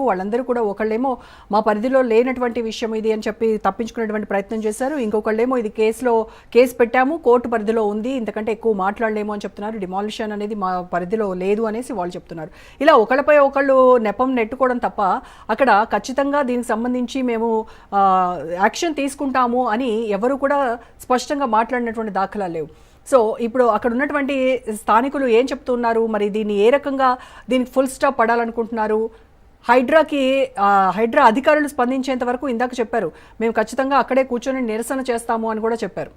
వాళ్ళందరూ కూడా ఒకళ్ళేమో మా పరిధిలో లేనటువంటి విషయం ఇది అని చెప్పి తప్పించుకునేటువంటి ప్రయత్నం చేశారు. ఇంకొకళ్ళేమో ఇది కేసు పెట్టాము, కోర్టు పరిధిలో ఉంది, ఇంతకంటే ఎక్కువ మాట్లాడలేము అని చెప్తున్నారు. డిమాలిషన్ అనేది మా పరిధిలో లేదు అనేసి వాళ్ళు చెప్తున్నారు. ఇలా ఒకళ్ళపై ఒకళ్ళు నెపం నెట్టుకోవడం తప్ప అక్కడ ఖచ్చితంగా దీనికి సంబంధించి మేము యాక్షన్ తీసుకుంటాము అని ఎవరు కూడా స్పష్టంగా మాట్లాడినటువంటి దాఖలా లేవు. సో ఇప్పుడు అక్కడ ఉన్నటువంటి స్థానికులు ఏం చెప్తున్నారు, మరి దీన్ని ఏ రకంగా దీనికి ఫుల్ స్టాప్ పడాలనుకుంటున్నారు? హైడ్రా అధికారులు స్పందించేంత వరకు ఇందాక చెప్పారు మేము ఖచ్చితంగా అక్కడే కూర్చొని నిరసన చేస్తాము అని కూడా చెప్పారు.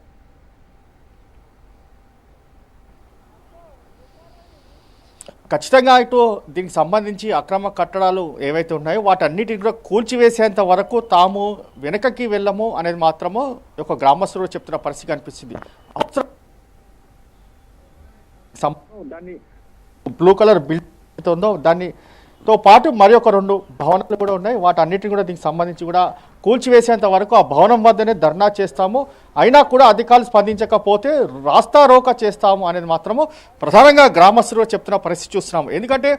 ఖచ్చితంగా ఇటు దీనికి సంబంధించి అక్రమ కట్టడాలు ఏవైతే ఉన్నాయో వాటన్నిటిని కూడా కూల్చివేసేంత వరకు తాము వెనకకి వెళ్ళము అనేది మాత్రము ఒక గ్రామస్తులు చెప్తున్న పరిస్థితి కనిపిస్తుంది. దాన్ని బ్లూ కలర్ బిల్డింగ్ ఉందో దానితో పాటు మరి ఒక 2 భవనాలు కూడా ఉన్నాయి. వాటన్నిటిని కూడా దీనికి సంబంధించి కూడా కూల్చివేసేంత వరకు ఆ భవనం వద్దనే ధర్నా చేస్తాము, అయినా కూడా అధికారులు స్పందించకపోతే రాస్తా రోకా చేస్తాము అనేది మాత్రము ప్రధానంగా గ్రామస్తులు చెప్తున్న పరిస్థితి చూస్తున్నాము. ఎందుకంటే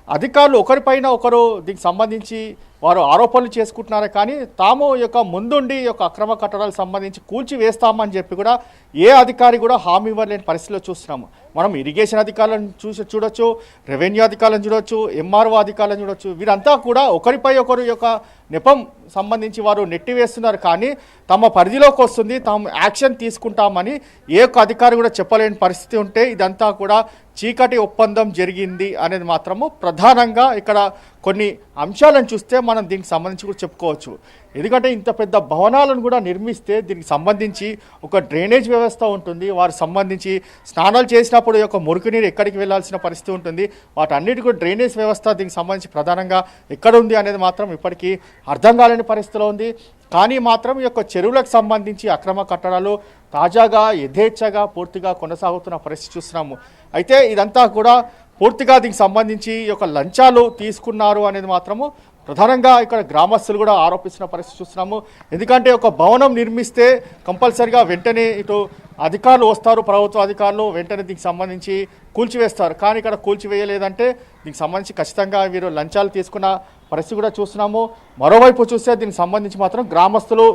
అధికారులు ఒకరిపైన ఒకరు దీనికి సంబంధించి వారు ఆరోపణలు చేసుకుంటున్నారే కానీ తాము యొక్క ముందుండి యొక్క అక్రమ కట్టడాలకు సంబంధించి కూల్చివేస్తామని చెప్పి కూడా ఏ అధికారి కూడా హామీ ఇవ్వలేని పరిస్థితిలో చూస్తున్నాము. మనం ఇరిగేషన్ అధికారులను చూడొచ్చు, రెవెన్యూ అధికారులను చూడొచ్చు, ఎంఆర్ఓ అధికారులను చూడొచ్చు. వీరంతా కూడా ఒకరిపై ఒకరు యొక్క నెపం సంబంధించి వారు నెట్టివేస్తున్నారు కానీ తమ పరిధిలోకి వస్తుంది, తాము యాక్షన్ తీసుకుంటామని ఏ ఒక్క అధికారి కూడా చెప్పలేని పరిస్థితి ఉంటే ఇదంతా కూడా చీకటి ఒప్పందం జరిగింది అనేది మాత్రము ప్రధానంగా ఇక్కడ కొన్ని అంశాలను చూస్తే మనం దీనికి సంబంధించి కూడా చెప్పుకోవచ్చు. ఎందుకంటే ఇంత పెద్ద భవనాలను కూడా నిర్మిస్తే దీనికి సంబంధించి ఒక డ్రైనేజ్ వ్యవస్థ ఉంటుంది, వారికి సంబంధించి స్నానాలు చేసినప్పుడు యొక్క మురికి నీరు ఎక్కడికి వెళ్లాల్సిన పరిస్థితి ఉంటుంది. వాటన్నిటి కూడా డ్రైనేజ్ వ్యవస్థ దీనికి సంబంధించి ప్రధానంగా ఎక్కడ ఉంది అనేది మాత్రం ఇప్పటికీ అర్థం కాలేని పరిస్థితిలో ఉంది. కానీ మాత్రం ఈ యొక్క చెరువులకు సంబంధించి అక్రమ కట్టడాలు తాజాగా యథేచ్ఛగా పూర్తిగా కొనసాగుతున్న పరిస్థితి చూస్తున్నాము. అయితే ఇదంతా కూడా పూర్తిగా దీనికి సంబంధించి ఈ యొక్క లంచాలు తీసుకున్నారు అనేది మాత్రము ప్రధానంగా ఇక్కడ గ్రామస్తులు కూడా ఆరోపిస్తున్న పరిస్థితి చూస్తున్నాము. ఎందుకంటే ఒక భవనం నిర్మిస్తే కంపల్సరిగా వెంటనే ఇటు అధికారులు వస్తారు, ప్రభుత్వ అధికారులు వెంటనే దీనికి సంబంధించి కూల్చివేస్తారు. కానీ ఇక్కడ కూల్చివేయలేదంటే దీనికి సంబంధించి ఖచ్చితంగా వీరు లంచాలు తీసుకున్న పరిస్థితి కూడా చూస్తున్నాము. మరోవైపు చూస్తే దీనికి సంబంధించి మాత్రం గ్రామస్తులు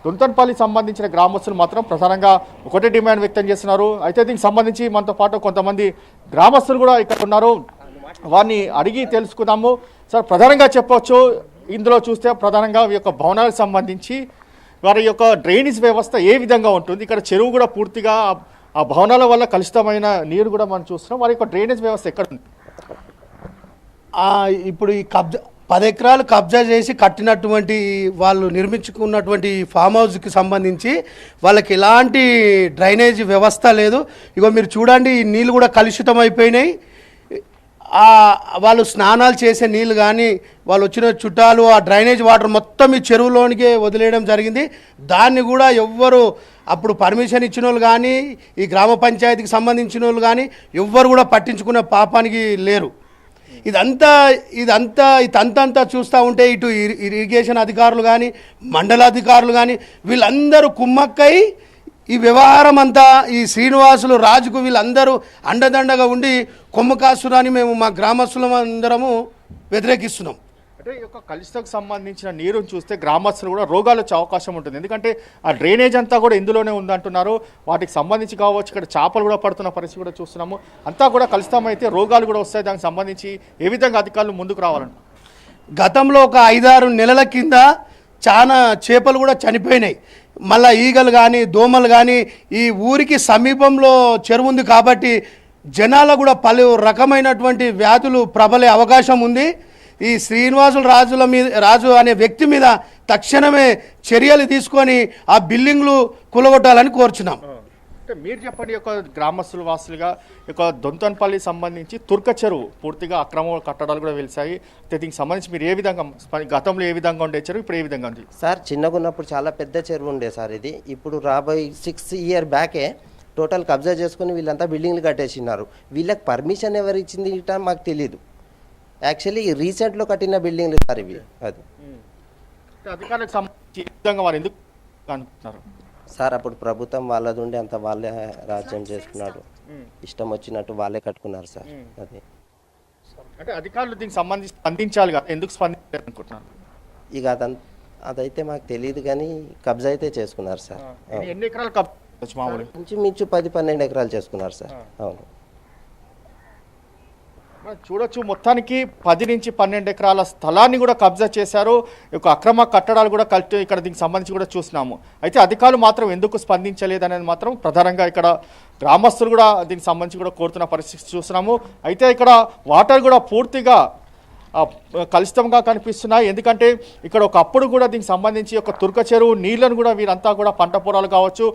దుంతన్పల్లి సంబంధించిన గ్రామస్తులు మాత్రం ప్రధానంగా ఒకటే డిమాండ్ వ్యక్తం చేస్తున్నారు. అయితే దీనికి సంబంధించి మనతో పాటు కొంతమంది గ్రామస్తులు కూడా ఇక్కడ ఉన్నారు, వారిని అడిగి తెలుసుకుందాము. సార్, ప్రధానంగా చెప్పవచ్చు ఇందులో చూస్తే ప్రధానంగా ఈ యొక్క భవనాలకు సంబంధించి వారి యొక్క డ్రైనేజ్ వ్యవస్థ ఏ విధంగా ఉంటుంది, ఇక్కడ చెరువు కూడా పూర్తిగా ఆ భవనాల వల్ల కలుషితమైన నీరు కూడా మనం చూస్తున్నాం, వారి యొక్క డ్రైనేజ్ వ్యవస్థ ఎక్కడ ఉంది? ఇప్పుడు ఈ 10 ఎకరాలు కబ్జా చేసి కట్టినటువంటి వాళ్ళు నిర్మించుకున్నటువంటి ఫామ్ హౌస్కి సంబంధించి వాళ్ళకి ఎలాంటి డ్రైనేజ్ వ్యవస్థ లేదు. ఇగో మీరు చూడండి, ఈ నీళ్ళు కూడా కలుషితం అయిపోయినాయి. వాళ్ళు స్నానాలు చేసే నీళ్ళు కానీ వాళ్ళు వచ్చిన చుట్టాలు ఆ డ్రైనేజ్ వాటర్ మొత్తం ఈ చెరువులోనికే వదిలేయడం జరిగింది. దాన్ని కూడా ఎవ్వరు అప్పుడు పర్మిషన్ ఇచ్చిన వాళ్ళు కానీ ఈ గ్రామ పంచాయతీకి సంబంధించిన వాళ్ళు కానీ ఎవ్వరు కూడా పట్టించుకునే పాపానికి లేరు. ఇదంతా చూస్తూ ఉంటే ఇటు ఇరిగేషన్ అధికారులు కానీ మండల అధికారులు కానీ వీళ్ళందరూ కుమ్మక్కై ఈ వ్యవహారం అంతా ఈ శ్రీనివాసులు రాజుకు వీళ్ళందరూ అండదండగా ఉండి కొమ్ము కాస్తురని మేము మా గ్రామస్తులం అందరము వ్యతిరేకిస్తున్నాం. అంటే ఈ యొక్క కలుషితకు సంబంధించిన నీరుని చూస్తే గ్రామస్తులు కూడా రోగాలు వచ్చే అవకాశం ఉంటుంది. ఎందుకంటే ఆ డ్రైనేజ్ అంతా కూడా ఇందులోనే ఉందంటున్నారు. వాటికి సంబంధించి కావచ్చు ఇక్కడ చేపలు కూడా పడుతున్న పరిస్థితి కూడా చూస్తున్నాము. అంతా కూడా కలుషితం అయితే రోగాలు కూడా వస్తాయి. దానికి సంబంధించి ఏ విధంగా అధికారులు ముందుకు రావాలంట? గతంలో ఒక 5-6 నెలల కింద చాలా చేపలు కూడా చనిపోయినాయి. మళ్ళీ ఈగలు కానీ దోమలు కానీ ఈ ఊరికి సమీపంలో చెరువు ఉంది కాబట్టి జనాల కూడా పలు రకమైనటువంటి వ్యాధులు ప్రబలే అవకాశం ఉంది. ఈ శ్రీనివాసులు రాజు అనే వ్యక్తి మీద తక్షణమే చర్యలు తీసుకొని ఆ బిల్డింగ్లు కూలగొట్టాలని కోరుచున్నాం. అంటే మీరు చెప్పండి, యొక్క గ్రామస్తుల వాసులుగా యొక్క దొంతన్పల్లి సంబంధించి తుర్క చెరువు పూర్తిగా అక్రమ కట్టడాలు కూడా వెలిసాయి. దీనికి సంబంధించి మీరు ఏ విధంగా గతంలో ఏ విధంగా ఉండే చెరువు ఇప్పుడు ఏ విధంగా ఉంది? సార్, చిన్నగా ఉన్నప్పుడు చాలా పెద్ద చెరువు ఉండే సార్. ఇది ఇప్పుడు రాబోయే 6 ఇయర్ బ్యాకే టోటల్ కబ్జా చేసుకుని వీళ్ళంతా బిల్డింగ్లు కట్టేసినారు. వీళ్ళకి పర్మిషన్ ఎవరు ఇచ్చింది ఇట మాకు తెలియదు. యాక్చువల్లీ రీసెంట్లో కట్టిన బిల్డింగ్లు సార్ ఇవి. అది అధికారులకు సంబంధించి ఏ విధంగా వారు ఎందుకు అనుకుంటున్నారు సార్? అప్పుడు ప్రభుత్వం వాళ్ళది ఉండి అంత వాళ్ళే రాజ్యం చేసుకున్నాడు, ఇష్టం వచ్చినట్టు వాళ్ళే కట్టుకున్నారు సార్. అది అంటే అధికారులు దీనికి సంబంధించి స్పందించాలి కదా, ఎందుకు స్పందించారు అనుకుంటున్నాను? ఇక అదైతే మాకు తెలియదు కానీ కబ్జా అయితే చేసుకున్నారు సార్. ఎన్ని ఎకరాలు కబ్జా మామూలుగా? ఇంచుమించు 10-12 ఎకరాలు చేసుకున్నారు సార్. అవును. మనం చూడొచ్చు, మొత్తానికి 10 నుంచి 12 ఎకరాల స్థలాన్ని కూడా కబ్జా చేశారు. ఒక అక్రమ కట్టడాలు కూడా ఇక్కడ దీనికి సంబంధించి కూడా చూసినాము. అయితే అధికారులు మాత్రం ఎందుకు స్పందించలేదు అనేది మాత్రం ప్రధానంగా ఇక్కడ గ్రామస్తులు కూడా దీనికి సంబంధించి కూడా కోరుతున్న పరిస్థితి చూస్తున్నాము. అయితే ఇక్కడ వాటర్ కూడా పూర్తిగా కలుషితంగా కనిపిస్తున్నాయి. ఎందుకంటే ఇక్కడ ఒకప్పుడు కూడా దీనికి సంబంధించి ఒక తుర్క చెరువు నీళ్లను కూడా వీరంతా కూడా పంట పొలాలు కావచ్చు,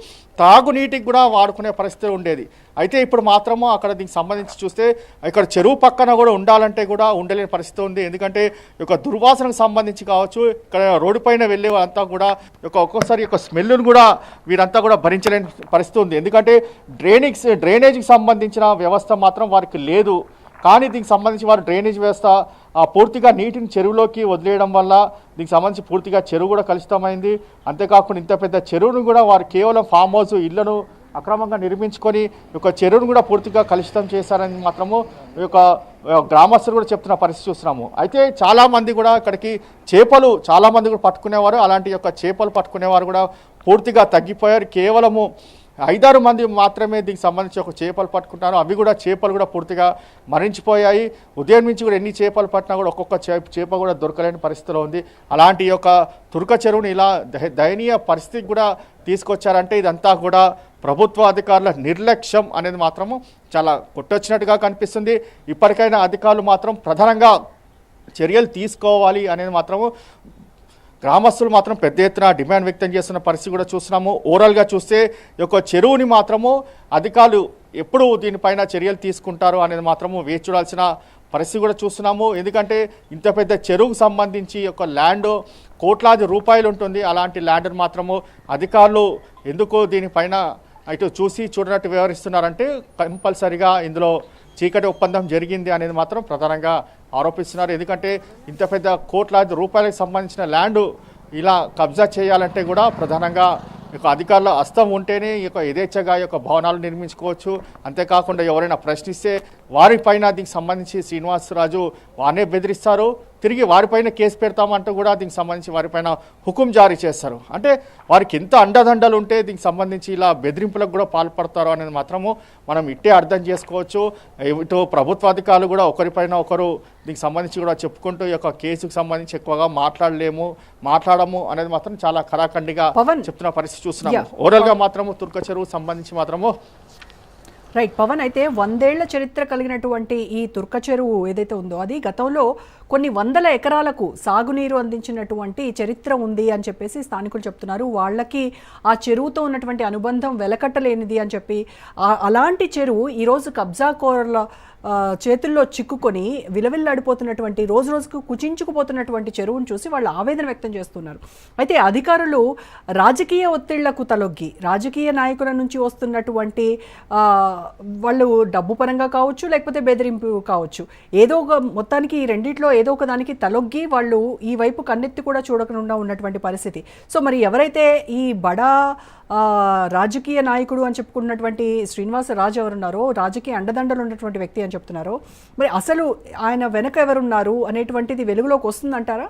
తాగునీటికి కూడా వాడుకునే పరిస్థితి ఉండేది. అయితే ఇప్పుడు మాత్రము అక్కడ దీనికి సంబంధించి చూస్తే ఇక్కడ చెరువు పక్కన కూడా ఉండాలంటే కూడా ఉండలేని పరిస్థితి ఉంది. ఎందుకంటే ఒక దుర్వాసనకు సంబంధించి కావచ్చు, ఇక్కడ రోడ్డు పైన వెళ్ళే వాళ్ళంతా కూడా ఒక్కొక్కసారి స్మెల్ను కూడా వీరంతా కూడా భరించలేని పరిస్థితి ఉంది. ఎందుకంటే డ్రైనేజీకి సంబంధించిన వ్యవస్థ మాత్రం వారికి లేదు. కానీ దీనికి సంబంధించి వారు డ్రైనేజ్ వ్యవస్థ పూర్తిగా నీటిని చెరువులోకి వదిలేయడం వల్ల దీనికి సంబంధించి పూర్తిగా చెరువు కూడా కలుషితమైంది. అంతేకాకుండా ఇంత పెద్ద చెరువును కూడా వారు కేవలం ఫామ్ హౌస్ ఇళ్లను అక్రమంగా నిర్మించుకొని ఒక చెరువును కూడా పూర్తిగా కలుషితం చేశారని మాత్రము గ్రామస్తులు కూడా చెప్తున్న పరిస్థితి చూస్తున్నాము. అయితే చాలామంది కూడా ఇక్కడికి చాలామంది కూడా పట్టుకునేవారు. అలాంటి చేపలు పట్టుకునేవారు కూడా పూర్తిగా తగ్గిపోయారు. కేవలము 5-6 మంది మాత్రమే దీనికి సంబంధించి చేపలు పట్టుకుంటారు. అవి కూడా చేపలు కూడా పూర్తిగా మరణించిపోయాయి. ఉదయం నుంచి కూడా ఎన్ని చేపలు పట్టినా కూడా ఒక్కొక్క చేప కూడా దొరకలేని పరిస్థితిలో ఉంది. అలాంటి తుర్క చెరువుని ఇలా దయనీయ పరిస్థితికి కూడా తీసుకొచ్చారంటే ఇదంతా కూడా ప్రభుత్వ అధికారుల నిర్లక్ష్యం అనేది మాత్రము చాలా కొట్టొచ్చినట్టుగా కనిపిస్తుంది. ఇప్పటికైనా అధికారులు మాత్రం ప్రధానంగా చర్యలు తీసుకోవాలి అనేది మాత్రము గ్రామస్తులు మాత్రం పెద్ద ఎత్తున డిమాండ్ వ్యక్తం చేస్తున్న పరిస్థితి కూడా చూస్తున్నాము. ఓవరాల్గా చూస్తే చెరువుని మాత్రము అధికారులు ఎప్పుడు దీనిపైన చర్యలు తీసుకుంటారు అనేది మాత్రము వేచి చూడాల్సిన పరిస్థితి కూడా చూస్తున్నాము. ఎందుకంటే ఇంత పెద్ద చెరువుకు సంబంధించి ల్యాండ్ కోట్లాది రూపాయలు ఉంటుంది. అలాంటి ల్యాండ్ని మాత్రము అధికారులు ఎందుకు దీనిపైన ఇటు చూడనట్టు వ్యవహరిస్తున్నారంటే కంపల్సరిగా ఇందులో చీకటి ఒప్పందం జరిగింది అనేది మాత్రం ప్రధానంగా ఆరోపిస్తున్నారు. ఎందుకంటే ఇంత పెద్ద కోట్లాది రూపాయలకు సంబంధించిన ల్యాండ్ ఇలా కబ్జా చేయాలంటే కూడా ప్రధానంగా అధికారుల హస్తం ఉంటేనే యథేచ్ఛగా భవనాలు నిర్మించుకోవచ్చు. అంతేకాకుండా ఎవరైనా ప్రశ్నిస్తే వారిపైన దీనికి సంబంధించి శ్రీనివాసరాజు వారినే బెదిరిస్తారు, తిరిగి వారిపైన కేసు పెడతామంటూ కూడా దీనికి సంబంధించి వారిపైన హుకుం జారీ చేస్తారు. అంటే వారికి ఎంత అండదండలు ఉంటే దీనికి సంబంధించి ఇలా బెదిరింపులకు కూడా పాల్పడతారు అనేది మాత్రము మనం ఇట్టే అర్థం చేసుకోవచ్చు. ఇటు ప్రభుత్వ అధికారులు కూడా ఒకరిపైన ఒకరు దీనికి సంబంధించి కూడా చెప్పుకుంటూ కేసుకు సంబంధించి ఎక్కువగా మాట్లాడము అనేది మాత్రం చాలా కరాఖండిగా చెప్తున్న పరిస్థితి చూస్తున్నాము. ఓవరాల్గా మాత్రము తుర్క చెరువు సంబంధించి మాత్రము రైట్ పవన్. అయితే 100 ఏళ్ల చరిత్ర కలిగినటువంటి ఈ తుర్క చెరువు ఏదైతే ఉందో అది గతంలో కొన్ని వందల ఎకరాలకు సాగునీరు అందించినటువంటి చరిత్ర ఉంది అని చెప్పేసి స్థానికులు చెప్తున్నారు. వాళ్ళకి ఆ చెరువుతో ఉన్నటువంటి అనుబంధం వెలకట్టలేనిది అని చెప్పి అలాంటి చెరువు ఈరోజు కబ్జాకోర్ల చేతుల్లో చిక్కుకొని విలవిల్లాడిపోతున్నటువంటి రోజు రోజుకు కుచించుకుపోతున్నటువంటి చెరువును చూసి వాళ్ళు ఆవేదన వ్యక్తం చేస్తున్నారు. అయితే అధికారులు రాజకీయ ఒత్తిళ్లకు తలొగ్గి రాజకీయ నాయకుల నుంచి వస్తున్నటువంటి వాళ్ళు డబ్బు పరంగా కావచ్చు లేకపోతే బెదిరింపు కావచ్చు, ఏదో ఒక మొత్తానికి ఈ రెండిట్లో ఏదో ఒక దానికి తలొగ్గి వాళ్ళు ఈ వైపు కన్నెత్తి కూడా చూడకుండా ఉన్నటువంటి పరిస్థితి. సో మరి ఎవరైతే ఈ బడా రాజకీయ నాయకుడు అని చెప్పుకున్నటువంటి శ్రీనివాసరాజు ఎవరున్నారో, రాజకీయ అండదండలు ఉన్నటువంటి వ్యక్తి అని చెప్తున్నారో, మరి అసలు ఆయన వెనక ఎవరున్నారు అనేటువంటిది వెలుగులోకి వస్తుందంటారా?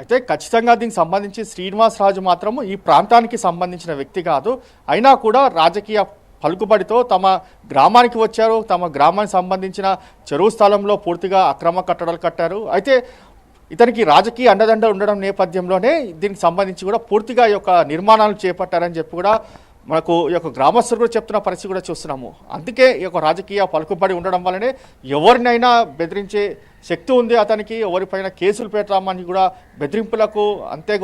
అయితే ఖచ్చితంగా దీనికి సంబంధించి శ్రీనివాసరాజు మాత్రము ఈ ప్రాంతానికి సంబంధించిన వ్యక్తి కాదు. అయినా కూడా రాజకీయ పలుకుబడితో తమ గ్రామానికి వచ్చారు. తమ గ్రామానికి సంబంధించిన చెరువు స్థలంలో పూర్తిగా అక్రమ కట్టడాలు కట్టారు. అయితే ఇతనికి రాజకీయ అండదండ ఉండడం నేపథ్యంలోనే దీనికి సంబంధించి కూడా పూర్తిగా నిర్మాణాలు చేపట్టారని చెప్పి కూడా మనకు గ్రామస్తులు కూడా చెప్తున్న పరిస్థితి కూడా చూస్తున్నాము. అందుకే రాజకీయ పలుకుబడి ఉండడం వల్లనే ఎవరినైనా బెదిరించే శక్తి ఉంది అతనికి. ఎవరిపైన కేసులు పెట్టామని కూడా బెదిరింపులకు అంతే కూడా